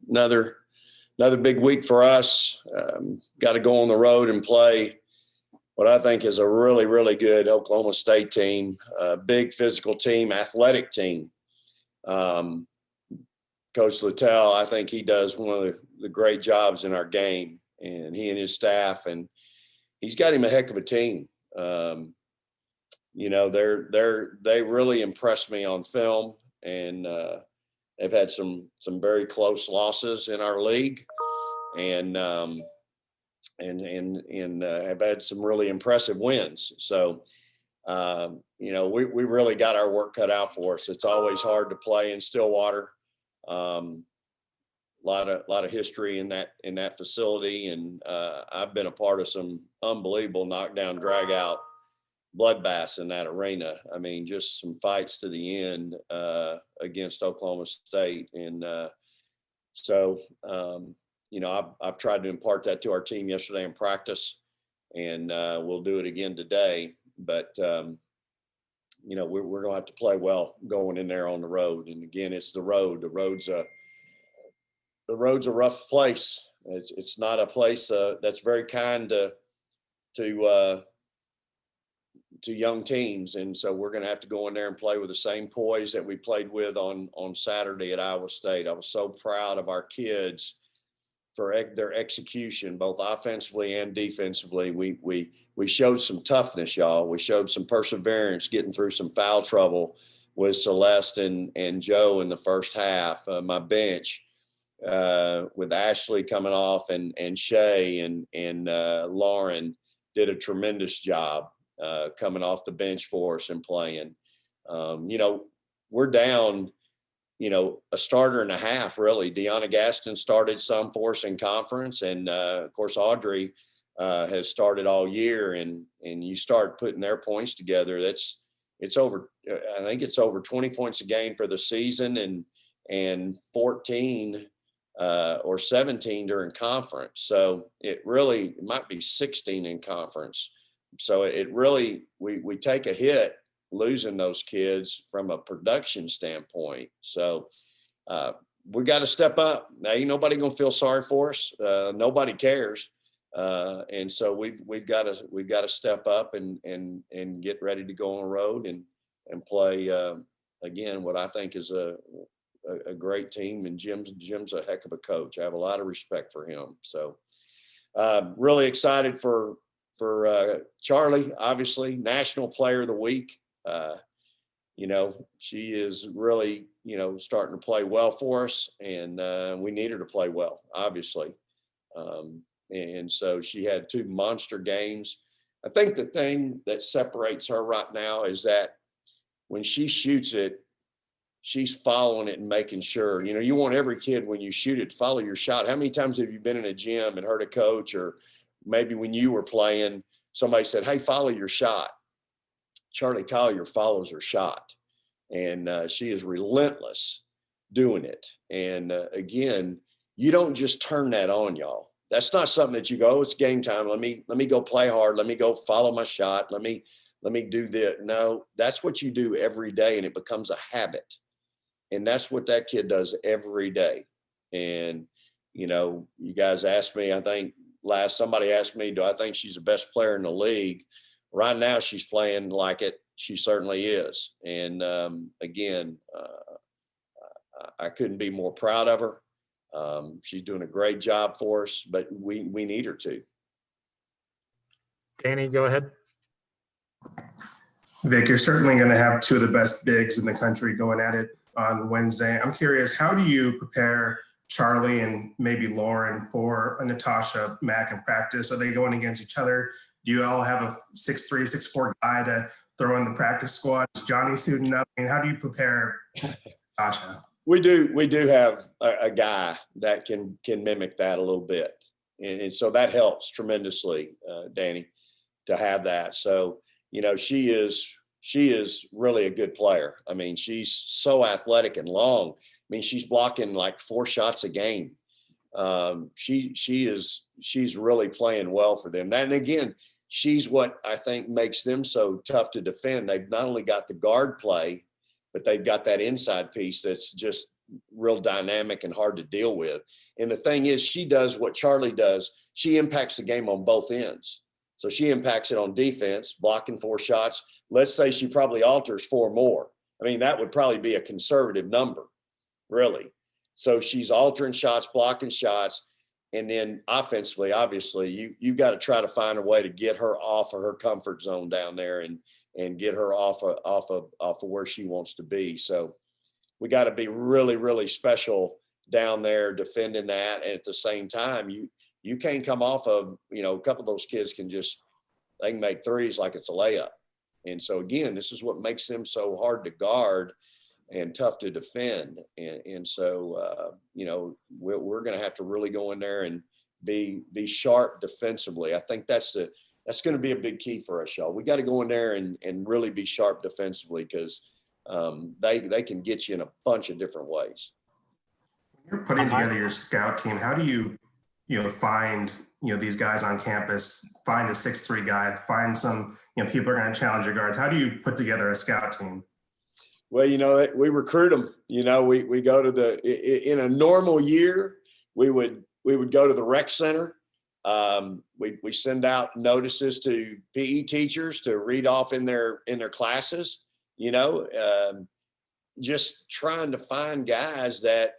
another big week for us. Got to go on the road and play what I think is a really, really good Oklahoma State team, big physical team, athletic team. Coach Littell, I think he does one of the great jobs in our game, and he and his staff, and he's got him a heck of a team. You know, they really impressed me on film, and they've had some very close losses in our league, and have had some really impressive wins. So, you know, we really got our work cut out for us. It's always hard to play in Stillwater. Lot of history in that facility, and I've been a part of some unbelievable knockdown, drag out bloodbaths in that arena. I mean, just some fights to the end against Oklahoma State, and so you know, I've tried to impart that to our team yesterday in practice, and we'll do it again today. But you know, we're going to have to play well going in there on the road. And again, it's the road. The road's a rough place. It's not a place that's very kind to young teams, and so we're going to have to go in there and play with the same poise that we played with on Saturday at Iowa State. I was so proud of our kids for their execution, both offensively and defensively. We showed some toughness, y'all. We showed some perseverance, getting through some foul trouble with Celeste and Joe in the first half. My bench with Ashley coming off, and Shay and Lauren did a tremendous job coming off the bench for us and playing. You know, we're down, you know, a starter and a half, really. Deanna Gaston started some for us in conference, and of course Audrey has started all year, and you start putting their points together, it's over. I think it's over 20 points a game for the season, and 14 or 17 during conference. So it might be 16 in conference. So it really, we take a hit losing those kids from a production standpoint. So we got to step up. Now, ain't nobody gonna feel sorry for us. Nobody cares, and so we've got to step up and get ready to go on the road and play again what I think is a great team. And Jim's a heck of a coach. I have a lot of respect for him. So really excited for Charlie, obviously National Player of the Week. You know, she is really, you know, starting to play well for us, and we need her to play well, obviously. And so she had 2 monster games. I think the thing that separates her right now is that when she shoots it, she's following it and making sure, you know, you want every kid when you shoot it to follow your shot. How many times have you been in a gym and heard a coach, or maybe when you were playing, somebody said, hey, follow your shot? Charlie Collier follows her shot, and she is relentless doing it. And again, you don't just turn that on, y'all. That's not something that you go, oh, it's game time. Let me go play hard. Let me go follow my shot. Let me do this. No, that's what you do every day, and it becomes a habit. And that's what that kid does every day. And, you know, you guys asked me, I think somebody asked me, do I think she's the best player in the league? Right now, she's playing like it. She certainly is. And again, I couldn't be more proud of her. She's doing a great job for us, but we need her to. Danny, go ahead. Vic, you're certainly going to have 2 of the best bigs in the country going at it on Wednesday. I'm curious, how do you prepare Charlie and maybe Lauren for a Natasha Mack in practice? Are they going against each other? Do you all have a 6'3", 6'4" guy to throw in the practice squad? Is Johnny suiting up? I mean, how do you prepare Natasha? We do have a guy that can mimic that a little bit. And so that helps tremendously, Danny, to have that. So, you know, she is really a good player. I mean, she's so athletic and long. I mean, she's blocking like 4 shots a game. She's really playing well for them. And again, she's what I think makes them so tough to defend. They've not only got the guard play, but they've got that inside piece that's just real dynamic and hard to deal with. And the thing is, she does what Charlie does. She impacts the game on both ends. So she impacts it on defense, blocking 4 shots. Let's say she probably alters 4 more. I mean, that would probably be a conservative number, really. So she's altering shots, blocking shots. And then offensively, obviously, you got to try to find a way to get her off of her comfort zone down there and get her off of where she wants to be. So we got to be really, really special down there defending that. And at the same time, you can't come off of, a couple of those kids they can make threes like it's a layup. And so again, this is what makes them so hard to guard and tough to defend. And so, we're going to have to really go in there and be sharp defensively. I think that's going to be a big key for us, y'all. We got to go in there and really be sharp defensively, because they can get you in a bunch of different ways. When you're putting together your scout team, how do you find, these guys on campus, find a 6'3" guy, find some, people are going to challenge your guards? How do you put together a scout team? Well, we recruit them. We go to in a normal year, we would go to the rec center. We send out notices to PE teachers to read off in their classes. Just trying to find guys that,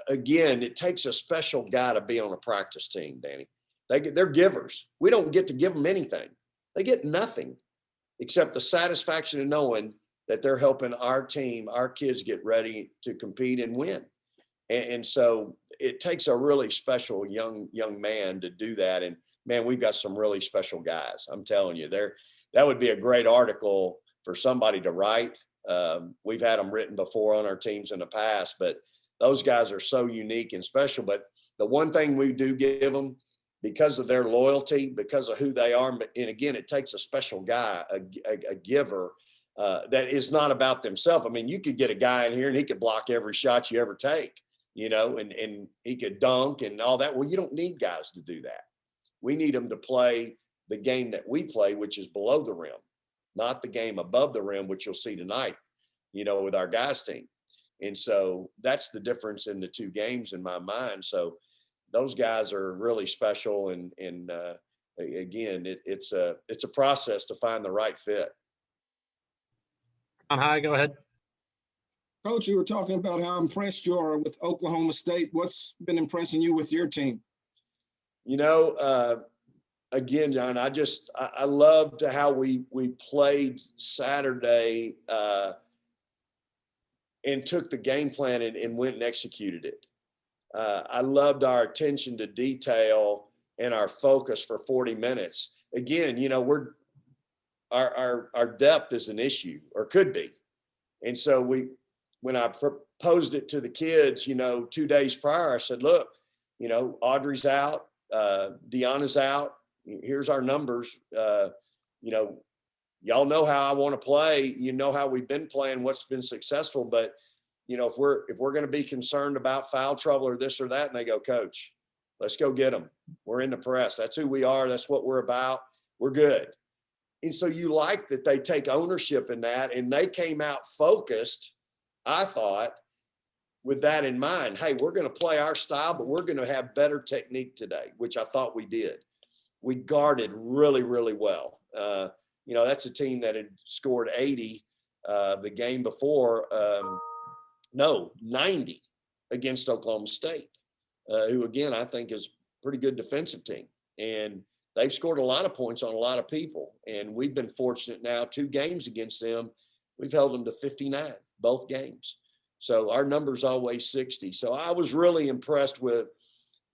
again, it takes a special guy to be on a practice team, Danny. They're givers. We don't get to give them anything. They get nothing except the satisfaction of knowing that they're helping our team, our kids get ready to compete and win. And so it takes a really special young man to do that. And man, we've got some really special guys. I'm telling you, that would be a great article for somebody to write. We've had them written before on our teams in the past, but those guys are so unique and special. But the one thing we do give them, because of their loyalty, because of who they are, and again, it takes a special guy, a giver, that is not about themselves. I mean, you could get a guy in here and he could block every shot you ever take, and he could dunk and all that. Well, you don't need guys to do that. We need them to play the game that we play, which is below the rim, not the game above the rim, which you'll see tonight, with our guys team. And so that's the difference in the two games in my mind. So those guys are really special. And again, it's a process to find the right fit. Hi, go ahead. Coach, you were talking about how impressed you are with Oklahoma State. What's been impressing you with your team? Again, John, I loved how we played Saturday and took the game plan and went and executed it. I loved our attention to detail and our focus for 40 minutes. Again, our depth is an issue, or could be. And so when I proposed it to the kids, 2 days prior, I said, look, Audrey's out, Deanna's out. Here's our numbers. Y'all know how I want to play. You know how we've been playing, what's been successful. But, if we're going to be concerned about foul trouble or this or that, and they go, Coach, let's go get them. We're in the press. That's who we are. That's what we're about. We're good. And so you like that they take ownership in that, and they came out focused, I thought, with that in mind. Hey, we're going to play our style, but we're going to have better technique today, which I thought we did. We guarded really, really well. That's a team that had scored 80 the game before, 90 against Oklahoma State, who, again, I think is a pretty good defensive team. And they've scored a lot of points on a lot of people. And we've been fortunate now, 2 games against them. We've held them to 59, both games. So our number's always 60. So I was really impressed with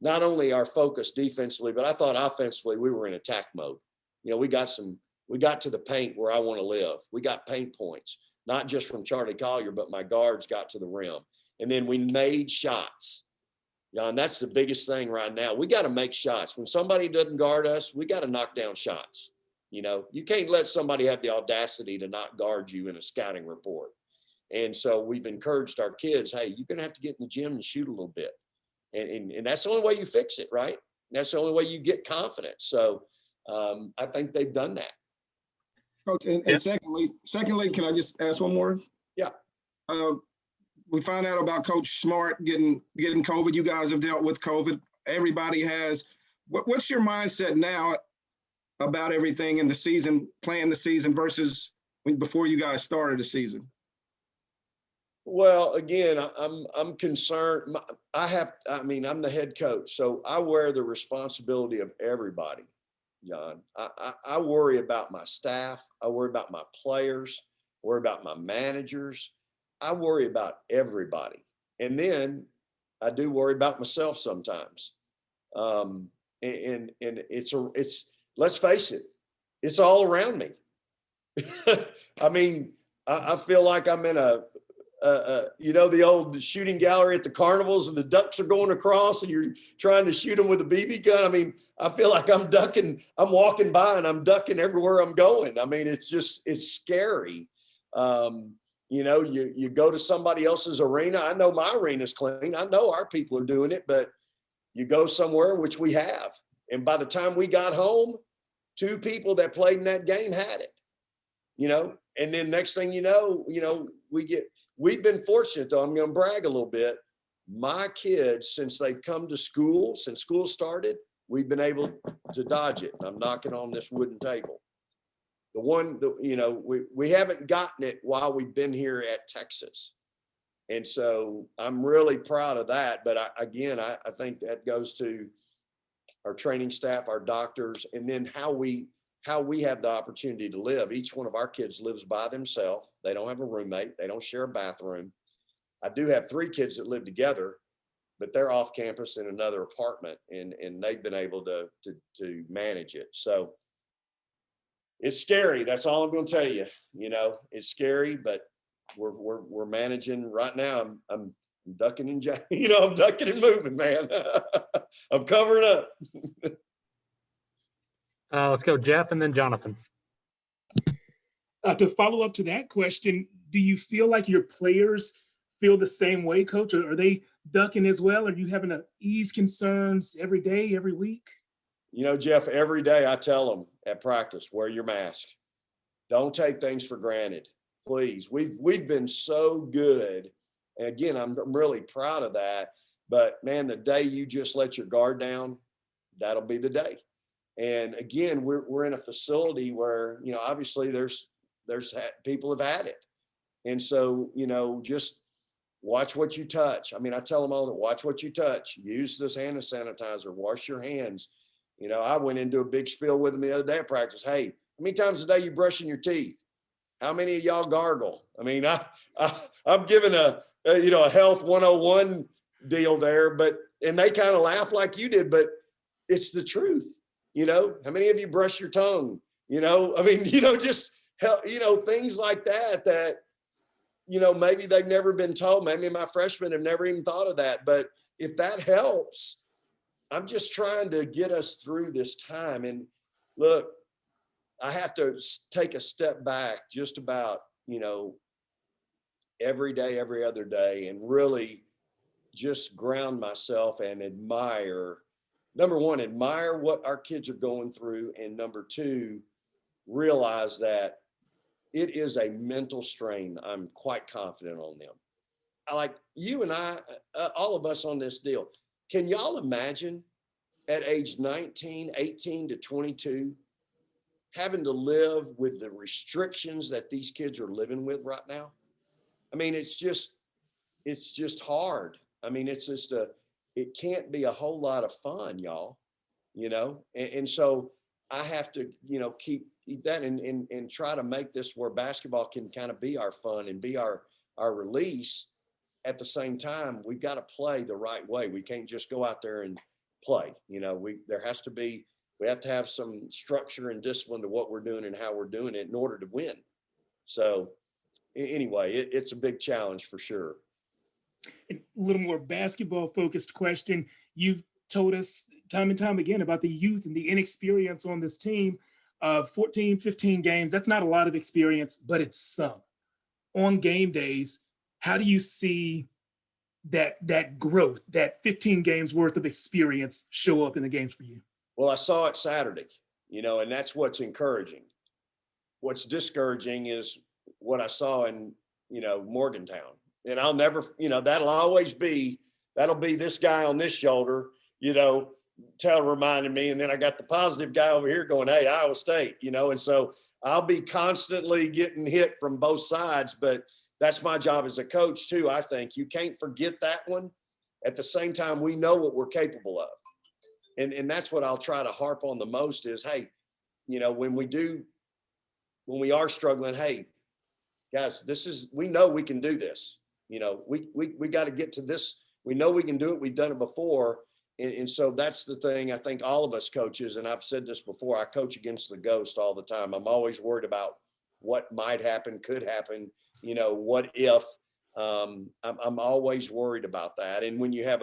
not only our focus defensively, but I thought offensively we were in attack mode. We got to the paint where I want to live. We got paint points, not just from Charlie Collier, but my guards got to the rim. And then we made shots. And that's the biggest thing right now. We got to make shots. When somebody doesn't guard us, we got to knock down shots. You can't let somebody have the audacity to not guard you in a scouting report. And so we've encouraged our kids, hey, you're going to have to get in the gym and shoot a little bit. And that's the only way you fix it, right? That's the only way you get confidence. So I think they've done that. Coach, and secondly, can I just ask one more? Yeah. we found out about Coach Smart getting COVID. You guys have dealt with COVID. Everybody has. What's your mindset now about everything in the season, playing the season versus before you guys started the season? Well, again, I'm concerned. I'm the head coach, so I wear the responsibility of everybody, John. I worry about my staff. I worry about my players. I worry about my managers. I worry about everybody. And then I do worry about myself sometimes. And it's, let's face it, it's all around me. I mean, I feel like I'm in the old shooting gallery at the carnivals and the ducks are going across and you're trying to shoot them with a BB gun. I mean, I feel like I'm walking by and I'm ducking everywhere I'm going. I mean, it's scary. You go to somebody else's arena. I know my arena's clean. I know our people are doing it, but you go somewhere, which we have. And by the time we got home, 2 people that played in that game had it, and then next thing we've been fortunate though. I'm going to brag a little bit. My kids, since they've come to school, since school started, we've been able to dodge it. I'm knocking on this wooden table. We haven't gotten it while we've been here at Texas. And so I'm really proud of that. But I think that goes to our training staff, our doctors, and then how we have the opportunity to live. Each one of our kids lives by themselves. They don't have a roommate. They don't share a bathroom. I do have 3 kids that live together, but they're off campus in another apartment, and they've been able to manage it. So it's scary. That's all I'm going to tell you. It's scary, but we're managing right now. I'm ducking and I'm ducking and moving, man. I'm covering up. Let's go Jeff and then Jonathan. To follow up to that question, do you feel like your players feel the same way, Coach? Or are they ducking as well? Are you having to ease concerns every day, every week? Jeff, every day I tell them at practice, wear your mask. Don't take things for granted, please. We've been so good. And again, I'm really proud of that. But man, the day you just let your guard down, that'll be the day. And again, we're in a facility where, obviously there's people have had it. And so, just watch what you touch. I mean, I tell them all that, watch what you touch, use this hand sanitizer, wash your hands. I went into a big spiel with them the other day at practice. Hey, how many times a day you brushing your teeth? How many of y'all gargle? I mean, I'm giving a health 101 deal there, and they kind of laugh like you did, but it's the truth. How many of you brush your tongue? Just things like that, maybe they've never been told. Maybe my freshmen have never even thought of that. But if that helps, I'm just trying to get us through this time. And look, I have to take a step back just about, every day, every other day, and really just ground myself and admire. Number one, admire what our kids are going through. And number 2, realize that it is a mental strain. I'm quite confident on them. Like you and I, all of us on this deal. Can y'all imagine at age 19, 18 to 22, having to live with the restrictions that these kids are living with right now? I mean, it's just hard. I mean, it can't be a whole lot of fun, y'all, and so I have to, keep that and try to make this where basketball can kind of be our fun and be our release. At the same time, we've got to play the right way. We can't just go out there and play. We have to have some structure and discipline to what we're doing and how we're doing it in order to win. So anyway, it's a big challenge for sure. A little more basketball focused question. You've told us time and time again about the youth and the inexperience on this team. 14, 15 games, that's not a lot of experience, but it's some. On game days, how do you see that growth, that 15 games worth of experience show up in the games for you? Well, I saw it Saturday, and that's what's encouraging. What's discouraging is what I saw in, Morgantown. And I'll never, that'll be this guy on this shoulder, reminding me. And then I got the positive guy over here going, hey, Iowa State, and so I'll be constantly getting hit from both sides, but that's my job as a coach too. I think you can't forget that one. At the same time, we know what we're capable of. And that's what I'll try to harp on the most is, hey, when we are struggling, hey, guys, we know we can do this. We got to get to this. We know we can do it. We've done it before. And so that's the thing. I think all of us coaches, and I've said this before, I coach against the ghost all the time. I'm always worried about what might happen, could happen, what if. I'm always worried about that. And when you have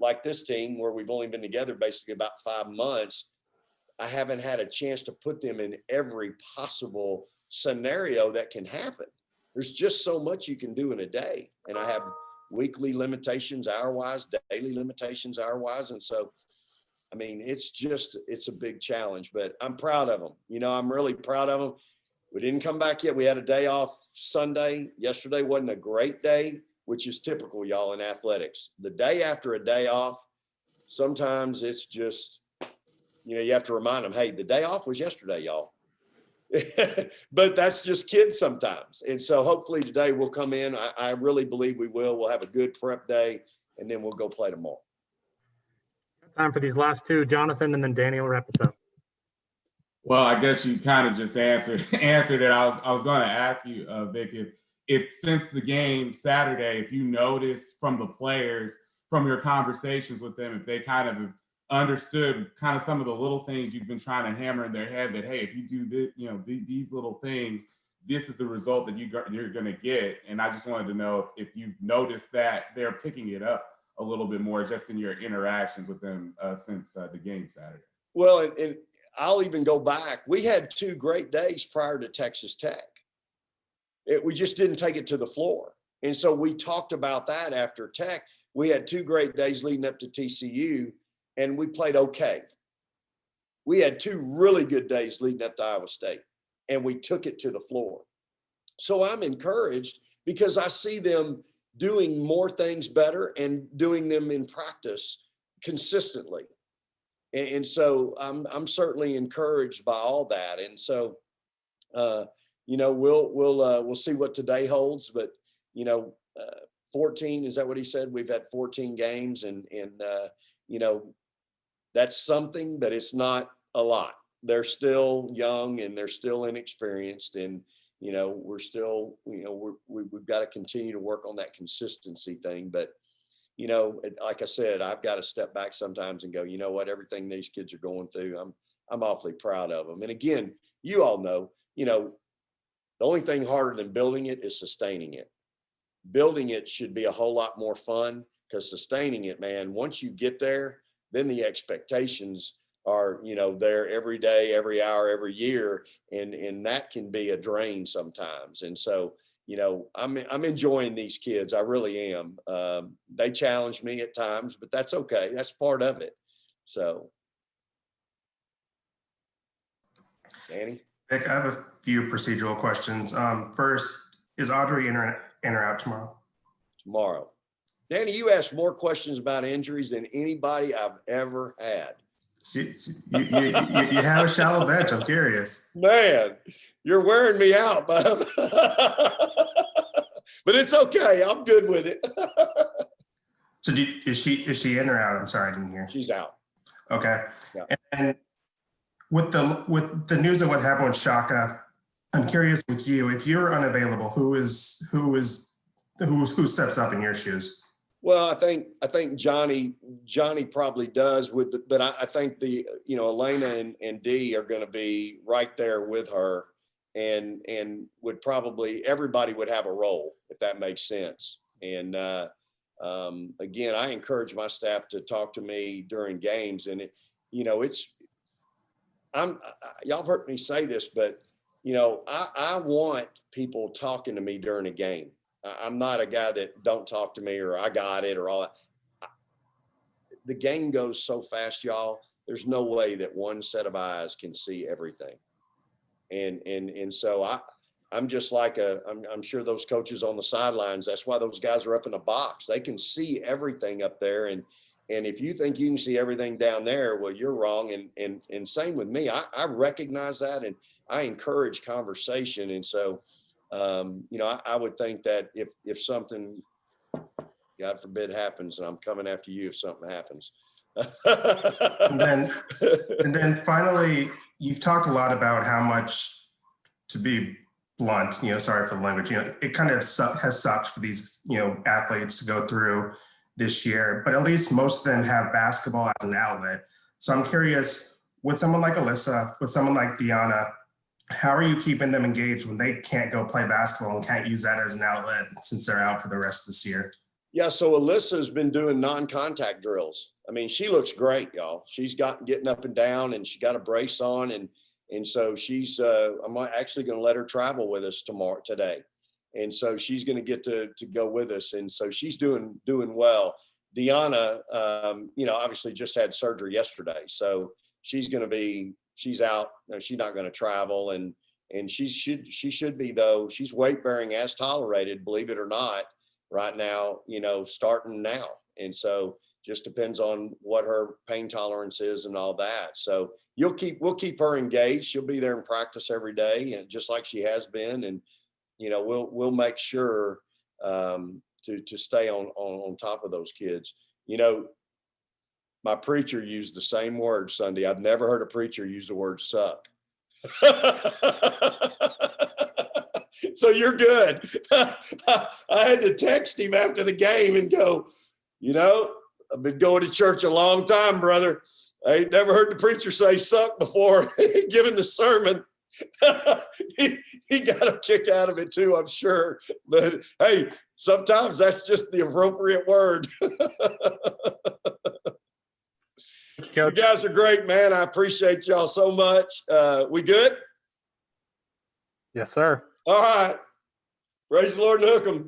like this team where we've only been together basically about 5 months, I haven't had a chance to put them in every possible scenario that can happen. There's just so much you can do in a day. And I have weekly limitations hour-wise, daily limitations hour-wise. And so, I mean, it's a big challenge, but I'm proud of them. I'm really proud of them. We didn't come back yet. We had a day off Sunday. Yesterday wasn't a great day, which is typical, y'all, in athletics. The day after a day off, sometimes it's just, you have to remind them, hey, the day off was yesterday, y'all. But that's just kids sometimes. And so hopefully today we'll come in. I really believe we will. We'll have a good prep day, and then we'll go play tomorrow. Time for these last two, Jonathan, and then Danny will wrap us up. Well, I guess you kind of just answered it. I was going to ask you, Vic, if since the game Saturday, if you noticed from the players, from your conversations with them, if they kind of understood kind of some of the little things you've been trying to hammer in their head that, hey, if you do this, these little things, this is the result that you're going to get. And I just wanted to know if you've noticed that they're picking it up a little bit more just in your interactions with them since the game Saturday. Well, and I'll even go back. We had 2 great days prior to Texas Tech. We just didn't take it to the floor. And so we talked about that after Tech. We had 2 great days leading up to TCU, and we played okay. We had 2 really good days leading up to Iowa State, and we took it to the floor. So I'm encouraged because I see them doing more things better and doing them in practice consistently. And so I'm certainly encouraged by all that. And so, we'll see what today holds, but 14, is that what he said? We've had 14 games and that's something, but it's not a lot. They're still young and they're still inexperienced, and we're still, we've got to continue to work on that consistency thing. But like I said, I've got to step back sometimes and go, you know what, everything these kids are going through, I'm awfully proud of them. And again, you all know, the only thing harder than building it is sustaining it. Building it should be a whole lot more fun, because sustaining it, man, once you get there, then the expectations are, there every day, every hour, every year. And that can be a drain sometimes. And so, I'm enjoying these kids. I really am. They challenge me at times, but that's okay. That's part of it. So, Danny? Vic, I have a few procedural questions. First, is Audrey in or out tomorrow? Tomorrow. Danny, you asked more questions about injuries than anybody I've ever had. You have a shallow bench. I'm curious. Man, you're wearing me out, bub. But it's okay. I'm good with it. So is she in or out? I'm sorry, I didn't hear. She's out. Okay. Yeah. And with the news of what happened with Shaka, I'm curious with you, if you're unavailable, who steps up in your shoes? Well, I think Johnny probably does but I think Elena and Dee are going to be right there with her, and would probably, everybody would have a role, if that makes sense. And again, I encourage my staff to talk to me during games, and y'all have heard me say this, but I want people talking to me during a game. I'm not a guy that don't talk to me or I got it or all that. The game goes so fast, y'all. There's no way that one set of eyes can see everything. And so I'm just like I'm sure those coaches on the sidelines, that's why those guys are up in the box. They can see everything up there. And if you think you can see everything down there, well, you're wrong. And same with me. I recognize that, and I encourage conversation. And so, I would think that if something, God forbid, happens, and I'm coming after you if something happens. And then finally, you've talked a lot about how much, to be blunt, sorry for the language, it kind of has sucked for these, athletes to go through this year, but at least most of them have basketball as an outlet. So I'm curious, with someone like Alyssa, with someone like Deanna, how are you keeping them engaged when they can't go play basketball and can't use that as an outlet since they're out for the rest of this year? Yeah, so Alyssa's been doing non-contact drills. I mean, she looks great, y'all. She's getting up and down, and she got a brace on, and so she's. I'm actually going to let her travel with us today, and so she's going to get to go with us, and so she's doing well. Deanna, obviously just had surgery yesterday, so she's out. She's not going to travel, and she should be, though. She's weight bearing as tolerated, believe it or not, right now, starting now. And so just depends on what her pain tolerance is and all that. So we'll keep her engaged. She'll be there in practice every day, and just like she has been. And, we'll make sure to stay on top of those kids. My preacher used the same word Sunday. I've never heard a preacher use the word suck. So you're good. I had to text him after the game and go, I've been going to church a long time, brother. I ain't never heard the preacher say suck before giving the sermon. he got a kick out of it too, I'm sure. But hey, sometimes that's just the appropriate word. You guys are great, man. I appreciate y'all so much. We good? Yes, sir. All right. Praise the Lord and hook 'em.